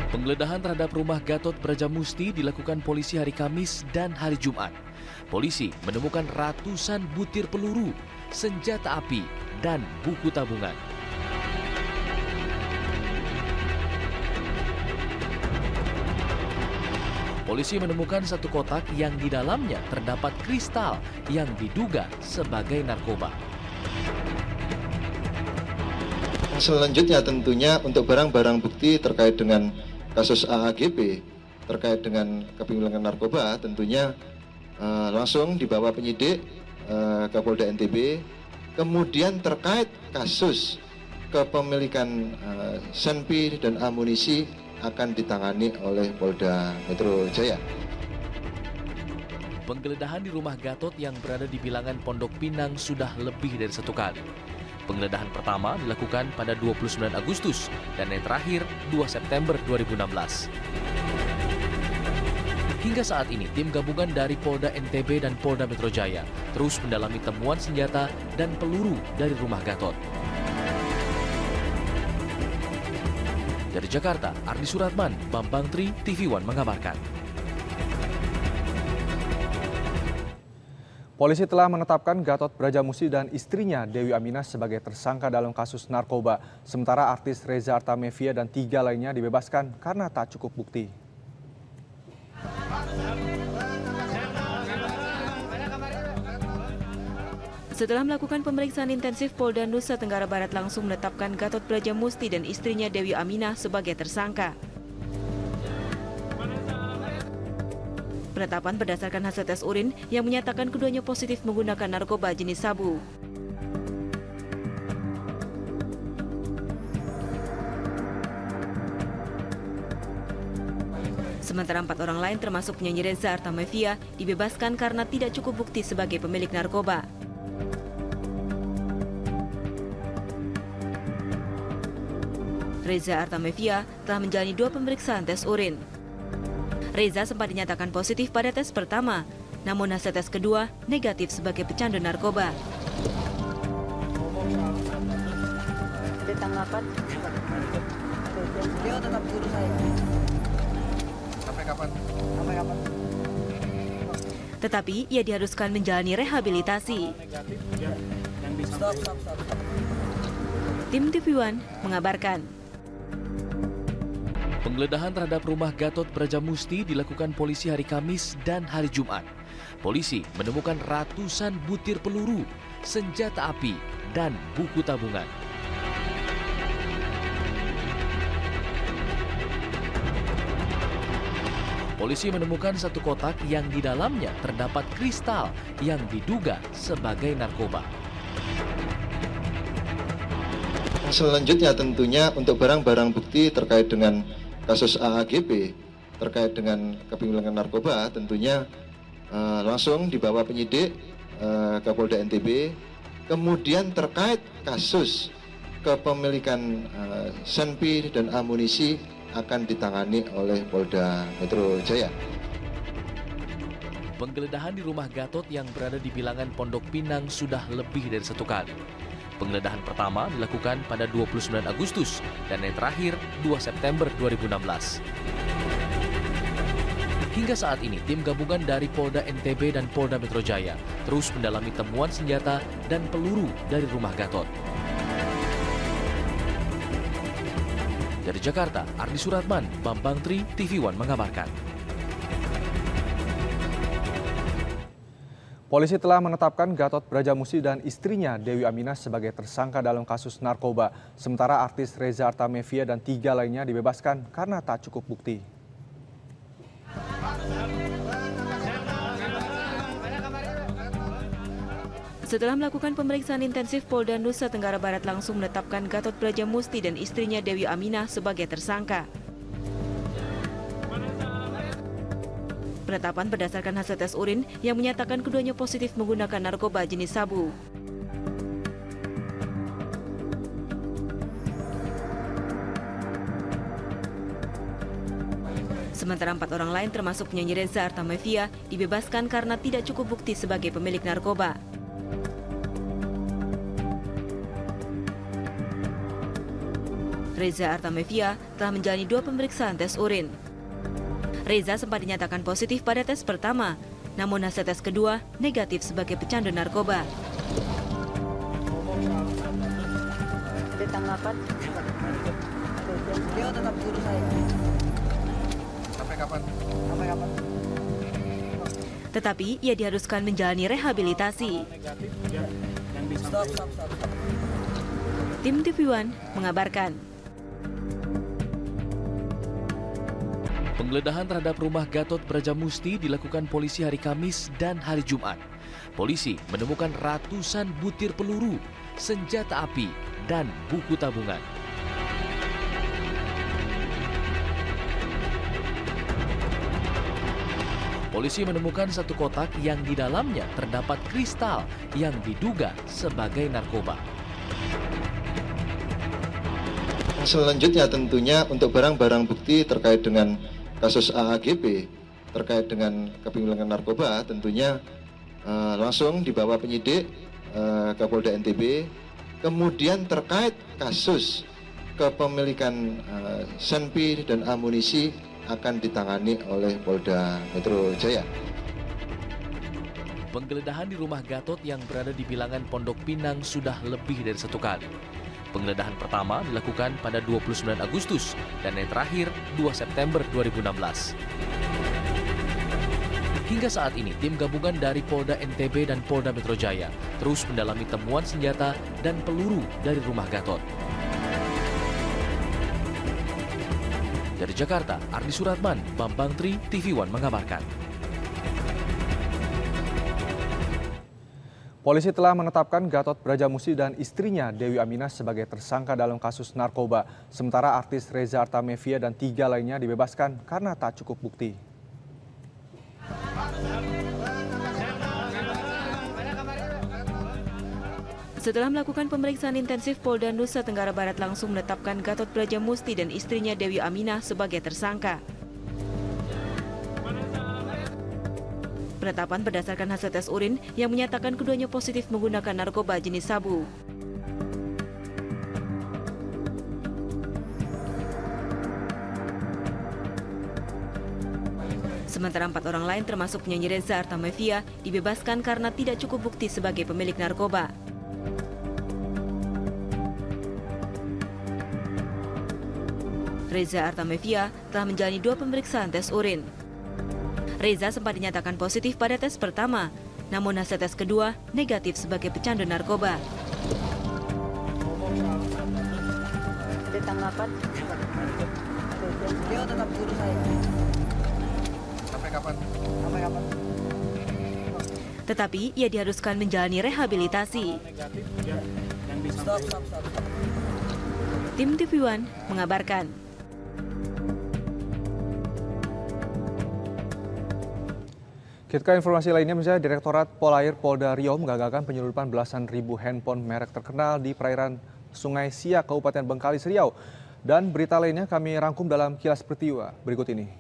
Penggeledahan terhadap rumah Gatot Brajamusti dilakukan polisi hari Kamis dan hari Jumat. Polisi menemukan ratusan butir peluru, senjata api, dan buku tabungan. Polisi menemukan satu kotak yang di dalamnya terdapat kristal yang diduga sebagai narkoba. Selanjutnya tentunya untuk barang-barang bukti terkait dengan kasus AAGP terkait dengan kepemilikan narkoba tentunya langsung dibawa penyidik ke Polda NTB. Kemudian terkait kasus kepemilikan senpi dan amunisi akan ditangani oleh Polda Metro Jaya. Penggeledahan di rumah Gatot yang berada di bilangan Pondok Pinang sudah lebih dari satu kali. Penggeledahan pertama dilakukan pada 29 Agustus dan yang terakhir 2 September 2016. Hingga saat ini, tim gabungan dari Polda NTB dan Polda Metro Jaya terus mendalami temuan senjata dan peluru dari rumah Gatot. Dari Jakarta, Ardi Suratman, Bambang Tri, TV One mengabarkan. Polisi telah menetapkan Gatot Brajamusti dan istrinya Dewi Aminah sebagai tersangka dalam kasus narkoba. Sementara artis Reza Artamevia dan 3 lainnya dibebaskan karena tak cukup bukti. Setelah melakukan pemeriksaan intensif, Polda Nusa Tenggara Barat langsung menetapkan Gatot Brajamusti dan istrinya Dewi Aminah sebagai tersangka. Penetapan berdasarkan hasil tes urin yang menyatakan keduanya positif menggunakan narkoba jenis sabu. Sementara 4 orang lain termasuk penyanyi Reza Artamevia dibebaskan karena tidak cukup bukti sebagai pemilik narkoba. Reza Artamevia telah menjalani 2 pemeriksaan tes urin. Reza sempat dinyatakan positif pada tes pertama, namun hasil tes kedua negatif sebagai pecandu narkoba. Ada tanggapan? Dia tetap guru saya. Sampai kapan? Sampai kapan? Tetapi ia diharuskan menjalani rehabilitasi. Stop. Tim TV One mengabarkan. Penggeledahan terhadap rumah Gatot Brajamusti dilakukan polisi hari Kamis dan hari Jumat. Polisi menemukan ratusan butir peluru, senjata api, dan buku tabungan. Polisi menemukan satu kotak yang di dalamnya terdapat kristal yang diduga sebagai narkoba. Selanjutnya tentunya untuk barang-barang bukti terkait dengan kasus AAGP terkait dengan kepemilikan narkoba tentunya langsung dibawa penyidik ke Polda NTB. Kemudian terkait kasus kepemilikan senpi dan amunisi akan ditangani oleh Polda Metro Jaya. Penggeledahan di rumah Gatot yang berada di bilangan Pondok Pinang sudah lebih dari satu kali. Penggeledahan pertama dilakukan pada 29 Agustus dan yang terakhir 2 September 2016. Hingga saat ini, tim gabungan dari Polda NTB dan Polda Metro Jaya terus mendalami temuan senjata dan peluru dari rumah Gatot. Dari Jakarta, Ardi Suratman, Bambang Tri, TV One mengabarkan. Polisi telah menetapkan Gatot Brajamusti dan istrinya Dewi Aminah sebagai tersangka dalam kasus narkoba. Sementara artis Reza Artamevia dan 3 lainnya dibebaskan karena tak cukup bukti. Setelah melakukan pemeriksaan intensif, Polda Nusa Tenggara Barat langsung menetapkan Gatot Brajamusti dan istrinya Dewi Aminah sebagai tersangka. Penetapan berdasarkan hasil tes urin yang menyatakan keduanya positif menggunakan narkoba jenis sabu. Sementara 4 orang lain termasuk penyanyi Reza Artamevia dibebaskan karena tidak cukup bukti sebagai pemilik narkoba. Reza Artamevia telah menjalani 2 pemeriksaan tes urin. Reza sempat dinyatakan positif pada tes pertama, namun hasil tes kedua negatif sebagai pecandu narkoba. Ada tanggapan? Dia tetap suruh saya. Sampai kapan? Sampai kapan? Tetapi ia diharuskan menjalani rehabilitasi. Stop. Tim TV One mengabarkan. Penggeledahan terhadap rumah Gatot Brajamusti dilakukan polisi hari Kamis dan hari Jumat. Polisi menemukan ratusan butir peluru, senjata api, dan buku tabungan. Polisi menemukan satu kotak yang di dalamnya terdapat kristal yang diduga sebagai narkoba. Selanjutnya tentunya untuk barang-barang bukti terkait dengan kasus AAGP, terkait dengan kepemilikan narkoba, tentunya langsung dibawa penyidik ke Polda NTB. Kemudian terkait kasus kepemilikan senpi dan amunisi akan ditangani oleh Polda Metro Jaya. Penggeledahan di rumah Gatot yang berada di bilangan Pondok Pinang sudah lebih dari 1 kali. Penggeledahan pertama dilakukan pada 29 Agustus dan yang terakhir 2 September 2016. Hingga saat ini, tim gabungan dari Polda NTB dan Polda Metro Jaya terus mendalami temuan senjata dan peluru dari rumah Gatot. Dari Jakarta, Ardi Suratman, Bambang Tri, TV One mengabarkan. Polisi telah menetapkan Gatot Brajamusti dan istrinya Dewi Aminah sebagai tersangka dalam kasus narkoba. Sementara artis Reza Artamevia dan 3 lainnya dibebaskan karena tak cukup bukti. Setelah melakukan pemeriksaan intensif, Polda Nusa Tenggara Barat langsung menetapkan Gatot Brajamusti dan istrinya Dewi Aminah sebagai tersangka. Penetapan berdasarkan hasil tes urin yang menyatakan keduanya positif menggunakan narkoba jenis sabu. Sementara 4 orang lain termasuk penyanyi Reza Artamevia dibebaskan karena tidak cukup bukti sebagai pemilik narkoba. Reza Artamevia telah menjalani 2 pemeriksaan tes urin. Reza sempat dinyatakan positif pada tes pertama, namun hasil tes kedua negatif sebagai pecandu narkoba. Ada tanggapan? Dia tetap suruh saya. Sampai kapan? Sampai kapan? Tetapi ia diharuskan menjalani rehabilitasi. Stop. Tim TV One mengabarkan. Kita ke informasi lainnya, misalnya Direktorat Polair Polda Riau menggagalkan penyelundupan belasan ribu handphone merek terkenal di perairan Sungai Siak, Kabupaten Bengkalis, Riau. Dan berita lainnya kami rangkum dalam kilas peristiwa berikut ini.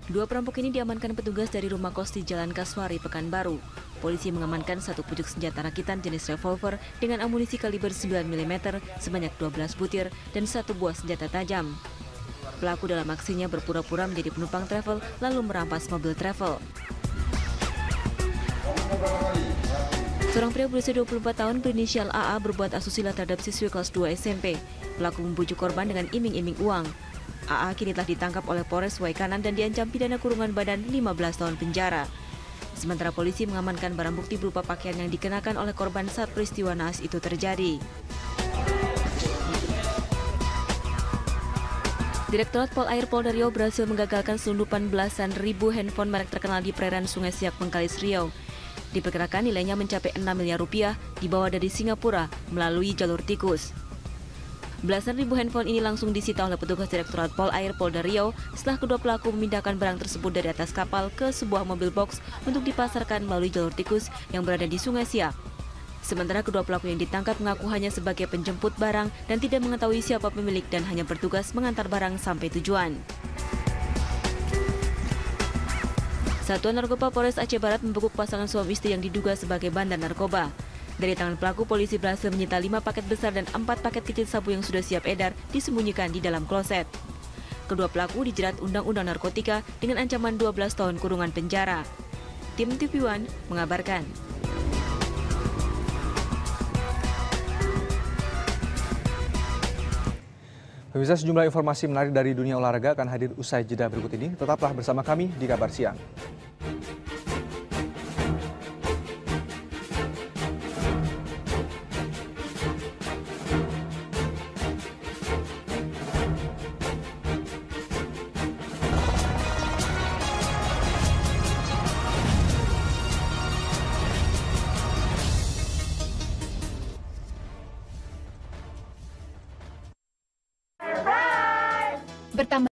Dua perampok ini diamankan petugas dari rumah kos di Jalan Kaswari, Pekanbaru. Polisi mengamankan satu pucuk senjata rakitan jenis revolver dengan amunisi kaliber 9 mm sebanyak 12 butir dan 1 buah senjata tajam. Pelaku dalam aksinya berpura-pura menjadi penumpang travel lalu merampas mobil travel. Seorang pria berusia 24 tahun berinisial AA berbuat asusila terhadap siswi kelas 2 SMP. Pelaku membujuk korban dengan iming-iming uang. AA kini telah ditangkap oleh Polres Waikanan dan diancam pidana kurungan badan 15 tahun penjara. Sementara polisi mengamankan barang bukti berupa pakaian yang dikenakan oleh korban saat peristiwa naas itu terjadi. Direktorat Polair Polda Riau berhasil menggagalkan selundupan belasan ribu handphone merek terkenal di perairan Sungai Siak, Bengkalis, Riau. Diperkirakan nilainya mencapai 6 miliar rupiah dibawa dari Singapura melalui jalur tikus. Belasan ribu handphone ini langsung disita oleh petugas Direktorat Polair Polda Riau setelah kedua pelaku memindahkan barang tersebut dari atas kapal ke sebuah mobil box untuk dipasarkan melalui jalur tikus yang berada di Sungai Siak. Sementara kedua pelaku yang ditangkap mengaku hanya sebagai penjemput barang dan tidak mengetahui siapa pemilik dan hanya bertugas mengantar barang sampai tujuan. Satuan Narkoba Polres Aceh Barat membekuk pasangan suami istri yang diduga sebagai bandar narkoba. Dari tangan pelaku, polisi berhasil menyita 5 paket besar dan 4 paket kecil sabu yang sudah siap edar disembunyikan di dalam kloset. Kedua pelaku dijerat Undang-Undang Narkotika dengan ancaman 12 tahun kurungan penjara. Tim TV One mengabarkan. Pemirsa, sejumlah informasi menarik dari dunia olahraga akan hadir usai jeda berikut ini. Tetaplah bersama kami di Kabar Siang. Bertambah